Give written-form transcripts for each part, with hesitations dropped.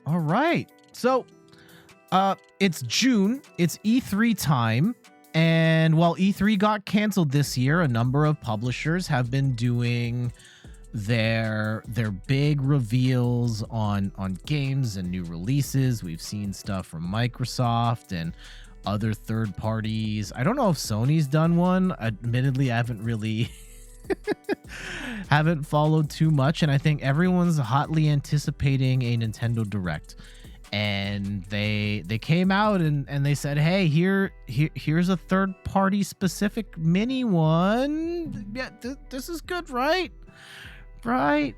All right. So, it's June. It's E3 time. And while E3 got canceled this year, a number of publishers have been doing their big reveals on games and new releases. We've seen stuff from Microsoft and other third parties. I don't know if Sony's done one. Admittedly, I haven't really haven't followed too much, and I think everyone's hotly anticipating a Nintendo Direct. And they came out and they said, hey, here's a third party specific mini one. Yeah, this is good, right? Right.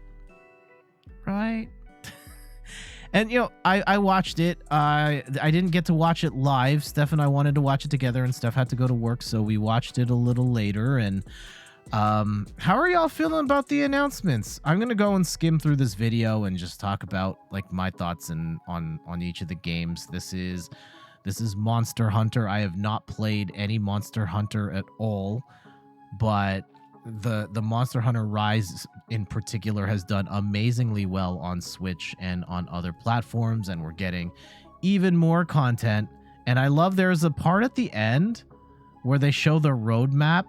And I watched it. I didn't get to watch it live. Steph and I wanted to watch it together, and Steph had to go to work, so we watched it a little later. And how are y'all feeling about the announcements? I'm gonna go and skim through this video and just talk about like my thoughts on each of the games. This is Monster Hunter. I have not played any Monster Hunter at all, but the Monster Hunter Rise in particular has done amazingly well on Switch and on other platforms, and we're getting even more content. And I love there's a part at the end where they show the roadmap.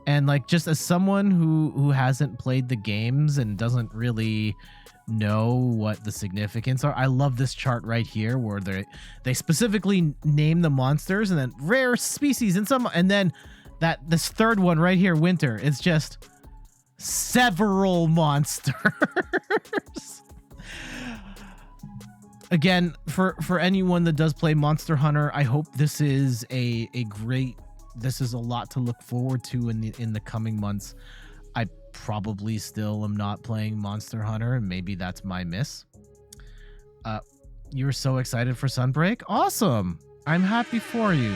And like, just as someone who hasn't played the games and doesn't really know what the significance are, I love this chart right here where they specifically name the monsters and then rare species and then this third one right here, winter, it's just several monsters. Again, for anyone that does play Monster Hunter, I hope this is this is a lot to look forward to in the coming months. I probably still am not playing Monster Hunter, and maybe that's my miss. You're so excited for Sunbreak? Awesome. I'm happy for you.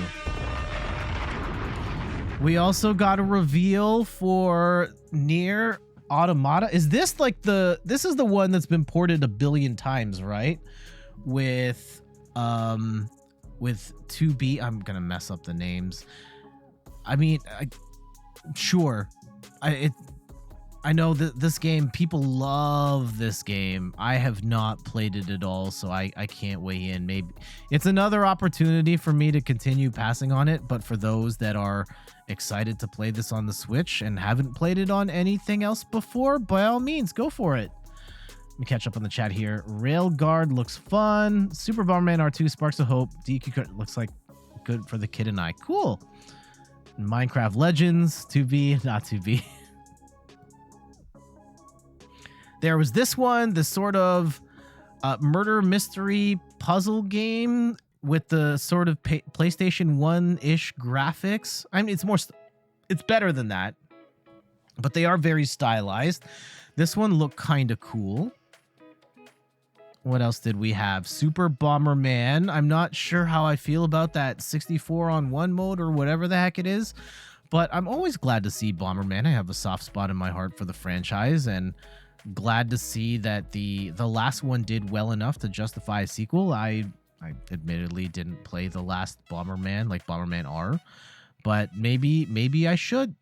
We also got a reveal for Nier Automata. Is this like this is the one that's been ported a billion times, right? With 2B, I'm gonna mess up the names. I mean, sure. I know that this game, people love this game. I have not played it at all, so I can't weigh in. Maybe it's another opportunity for me to continue passing on it, but for those that are excited to play this on the Switch and haven't played it on anything else before, by all means, go for it. Let me catch up on the chat here. Railguard looks fun. Super Bomberman R2 Sparks of Hope. DQ looks like good for the kid and I. Cool. Minecraft Legends, 2B, not 2B. There was this one, this sort of murder mystery puzzle game with the sort of PlayStation 1-ish graphics. I mean, it's better than that, but they are very stylized. This one looked kind of cool. What else did we have? Super Bomberman. I'm not sure how I feel about that 64-on-1 mode or whatever the heck it is, but I'm always glad to see Bomberman. I have a soft spot in my heart for the franchise, and glad to see that the last one did well enough to justify a sequel. I admittedly didn't play the last Bomberman, like Bomberman R, but maybe I should.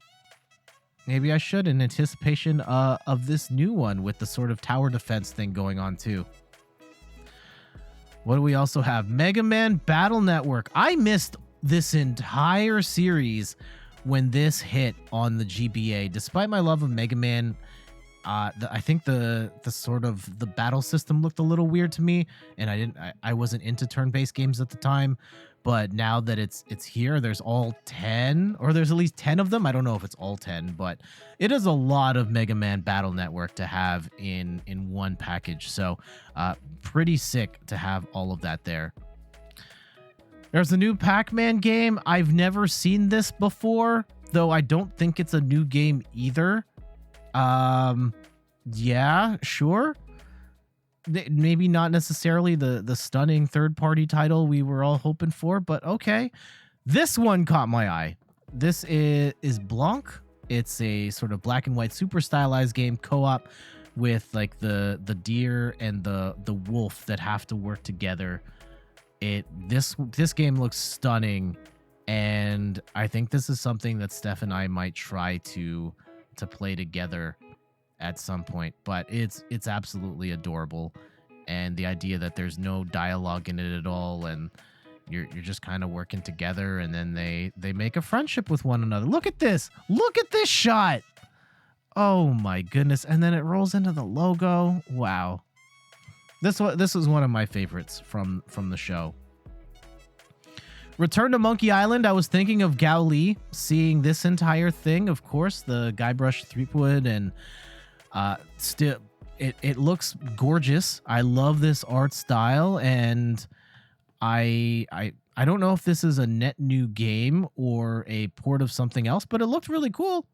Maybe I should in anticipation of this new one with the sort of tower defense thing going on too. What do we also have? Mega Man Battle Network. I missed this entire series when this hit on the GBA. Despite my love of Mega Man, I think the sort of the battle system looked a little weird to me, and I wasn't into turn-based games at the time. But now that it's here, there's all 10, or there's at least 10 of them. I don't know if it's all 10, but it is a lot of Mega Man Battle Network to have in one package. So pretty sick to have all of that there. There's a new Pac-Man game. I've never seen this before, though I don't think it's a new game either. Yeah, sure. Maybe not necessarily the stunning third-party title we were all hoping for, but okay. This one caught my eye. This is Blanc. It's a sort of black and white, super stylized game, co-op with like the deer and the wolf that have to work together. This game looks stunning, and I think this is something that Steph and I might try to play together at some point, but it's absolutely adorable. and the idea that there's no dialogue in it at all, and you're just kind of working together, and then they make a friendship with one another. Look at this shot. Oh my goodness. And then it rolls into the logo. Wow. This was one of my favorites from the show. Return to Monkey Island. I was thinking of Gao Li, seeing this entire thing. Of course, the Guybrush Threepwood, and still it looks gorgeous. I love this art style, and I don't know if this is a net new game or a port of something else, but it looked really cool.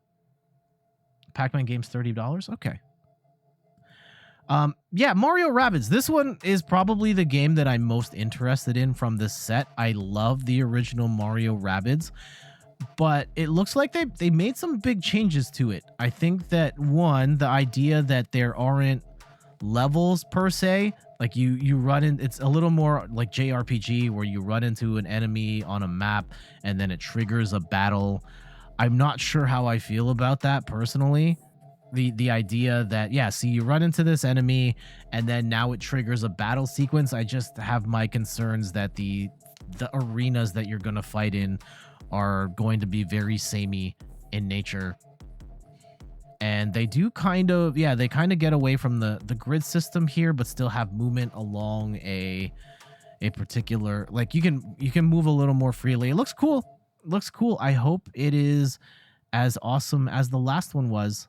Pac-Man game's $30. Okay. Yeah, Mario Rabbids. This one is probably the game that I'm most interested in from this set. I love the original Mario Rabbids, but it looks like they made some big changes to it. I think that, one, the idea that there aren't levels per se, like you run in, it's a little more like JRPG, where you run into an enemy on a map and then it triggers a battle. I'm not sure how I feel about that personally. The idea that, yeah, see, you run into this enemy and then now it triggers a battle sequence. I just have my concerns that the arenas that you're going to fight in are going to be very samey in nature. And they do kind of get away from the grid system here, but still have movement along a particular, like you can move a little more freely. It looks cool. I hope it is as awesome as the last one was.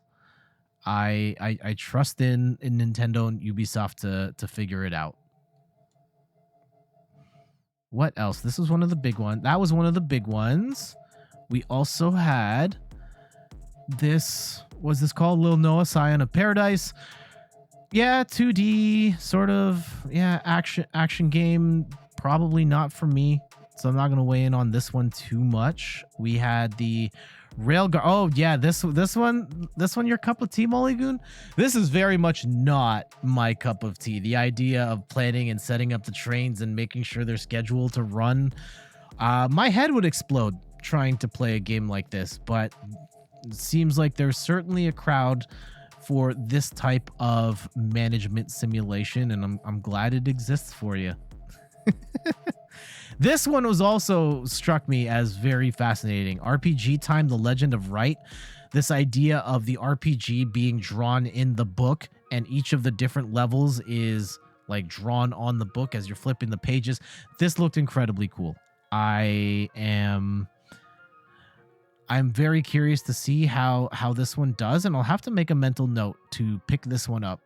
I trust in Nintendo and Ubisoft to figure it out. What else? This was one of the big ones. That was one of the big ones. We also had this. Was this called Lil Noah Scion of Paradise? Yeah, 2D sort of. Yeah, action game. Probably not for me, so I'm not gonna weigh in on this one too much. We had the Railgun. Oh yeah, this one your cup of tea, Mulligoon? This is very much not my cup of tea. The idea of planning and setting up the trains and making sure they're scheduled to run. My head would explode trying to play a game like this, but it seems like there's certainly a crowd for this type of management simulation, and I'm glad it exists for you. This one was also struck me as very fascinating. RPG Time, The Legend of Wright. This idea of the RPG being drawn in the book, and each of the different levels is like drawn on the book as you're flipping the pages. This looked incredibly cool. I'm very curious to see how this one does, and I'll have to make a mental note to pick this one up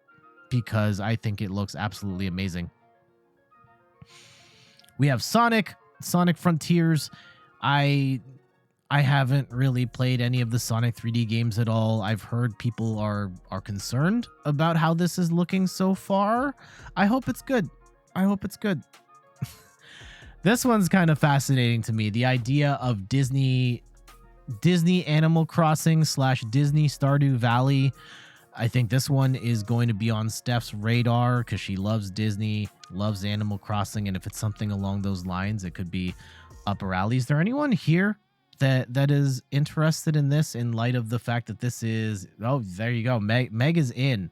because I think it looks absolutely amazing. We have Sonic Frontiers. I haven't really played any of the Sonic 3D games at all. I've heard people are concerned about how this is looking so far. I hope it's good. This one's kind of fascinating to me. The idea of Disney Animal Crossing / Disney Stardew Valley. I think this one is going to be on Steph's radar because she loves Disney, loves Animal Crossing, and if it's something along those lines, it could be up her alley. Is there anyone here that is interested in this in light of the fact that this is... Oh, there you go. Meg is in.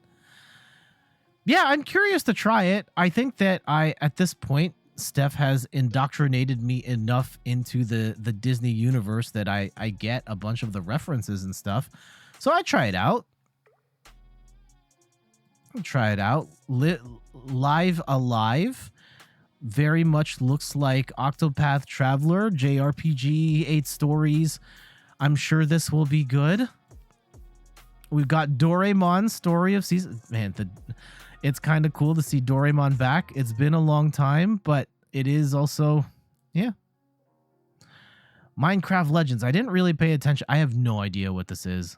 Yeah, I'm curious to try it. I think that at this point, Steph has indoctrinated me enough into the Disney universe that I get a bunch of the references and stuff. So I try it out. Live Alive very much looks like Octopath Traveler, JRPG, 8 stories. I'm sure this will be good. We've got Doraemon, Story of Seasons. Man, it's kind of cool to see Doraemon back. It's been a long time, but it is also, yeah. Minecraft Legends. I didn't really pay attention. I have no idea what this is.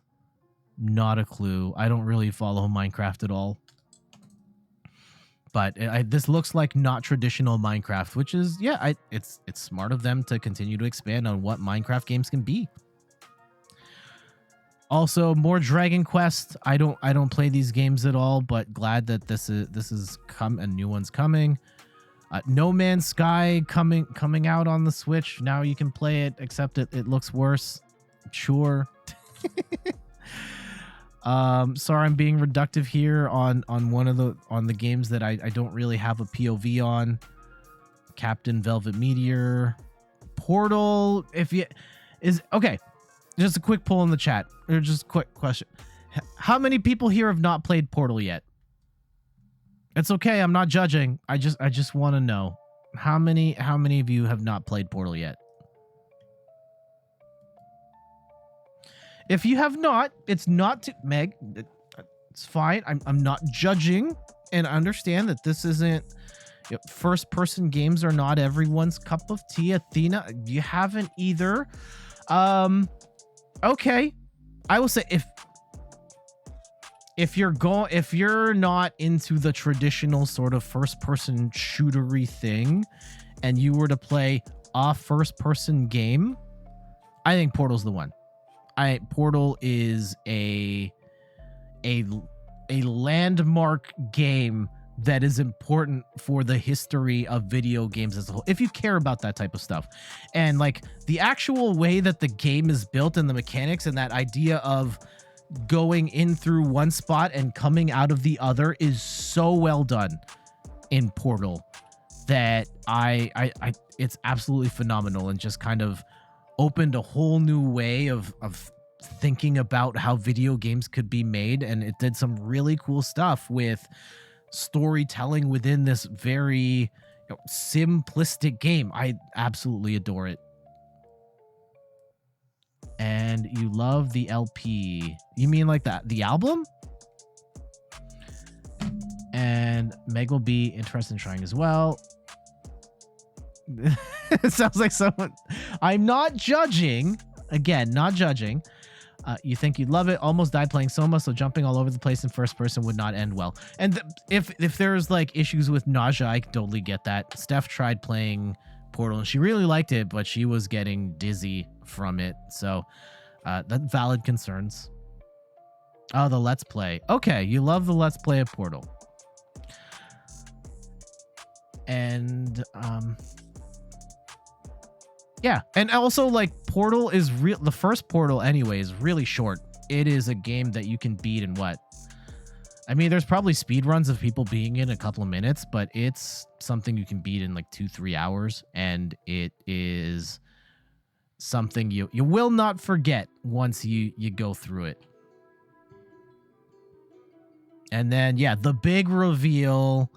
Not a clue. I don't really follow Minecraft at all. But this looks like not traditional Minecraft, which is, yeah, it's smart of them to continue to expand on what Minecraft games can be. Also, more Dragon Quest. I don't play these games at all, but glad that this is a new one's coming. No Man's Sky coming out on the Switch. Now you can play it, except it looks worse. Sure. Sorry, I'm being reductive here on the games that I don't really have a POV on. Captain Velvet Meteor, Portal. If you is okay, just a quick poll in the chat, or just a quick question: how many people here have not played Portal yet? It's okay. I'm not judging. I just want to know how many of you have not played Portal yet. If you have not, it's not to Meg. It's fine. I'm not judging, and I understand that this isn't first person games are not everyone's cup of tea. Athena, you haven't either. Okay. I will say if you're not into the traditional sort of first person shootery thing and you were to play a first person game, I think Portal's the one. Portal is a landmark game that is important for the history of video games as a whole, if you care about that type of stuff. And like the actual way that the game is built and the mechanics and that idea of going in through one spot and coming out of the other is so well done in Portal that it's absolutely phenomenal, and just kind of opened a whole new way of thinking about how video games could be made. And it did some really cool stuff with storytelling within this very simplistic game. I absolutely adore it. And you love the LP. You mean like that, the album? And Meg will be interested in trying as well. It sounds like someone... I'm not judging. Again, not judging. You think you'd love it. Almost died playing Soma, so jumping all over the place in first person would not end well. And if there's like issues with nausea, I totally get that. Steph tried playing Portal and she really liked it, but she was getting dizzy from it. So that's valid concerns. Oh, the Let's Play. Okay, you love the Let's Play of Portal. And yeah, and also like Portal is real. The first Portal anyway is really short. It is a game that you can beat in what? I mean, there's probably speed runs of people being in a couple of minutes, but it's something you can beat in like 2-3 hours, and it is something you will not forget once you go through it. And then yeah, the big reveal.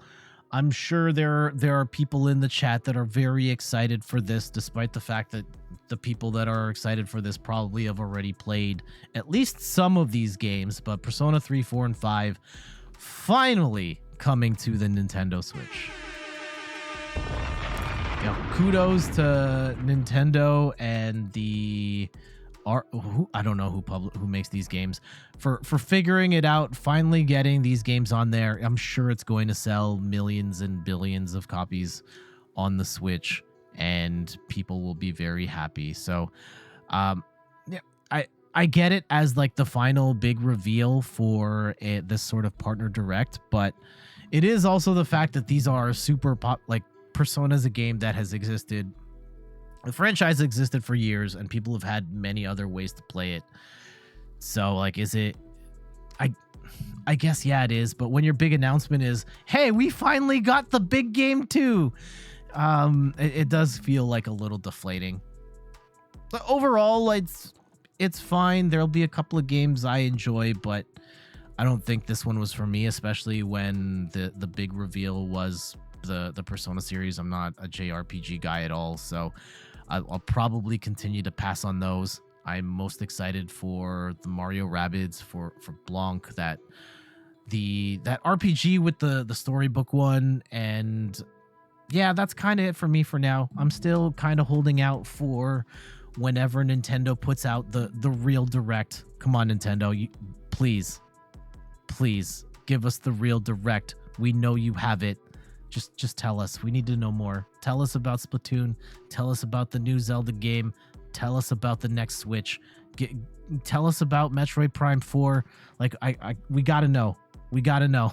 I'm sure there are people in the chat that are very excited for this, despite the fact that the people that are excited for this probably have already played at least some of these games. But Persona 3, 4, and 5 finally coming to the Nintendo Switch. Kudos to Nintendo and the I don't know who makes these games for figuring it out, finally getting these games on there. I'm sure it's going to sell millions and billions of copies on the Switch, and people will be very happy. So yeah, I get it as like the final big reveal for this sort of partner direct, but it is also the fact that these are super pop. Like Persona is a game that has existed. The franchise existed for years, and people have had many other ways to play it. So, like, is it... I guess, yeah, it is. But when your big announcement is, hey, we finally got the big game too, it does feel like a little deflating. But overall, it's fine. There'll be a couple of games I enjoy, but I don't think this one was for me, especially when the big reveal was the Persona series. I'm not a JRPG guy at all, so... I'll probably continue to pass on those. I'm most excited for the Mario Rabbids, for Blanc, that RPG with the storybook one, and yeah, that's kind of it for me for now. I'm still kind of holding out for whenever Nintendo puts out the real direct. Come on, Nintendo, please give us the real direct. We know you have it. Just tell us. We need to know more. Tell us about Splatoon. Tell us about the new Zelda game. Tell us about the next Switch. Tell us about Metroid Prime 4. Like, we gotta know. We gotta know.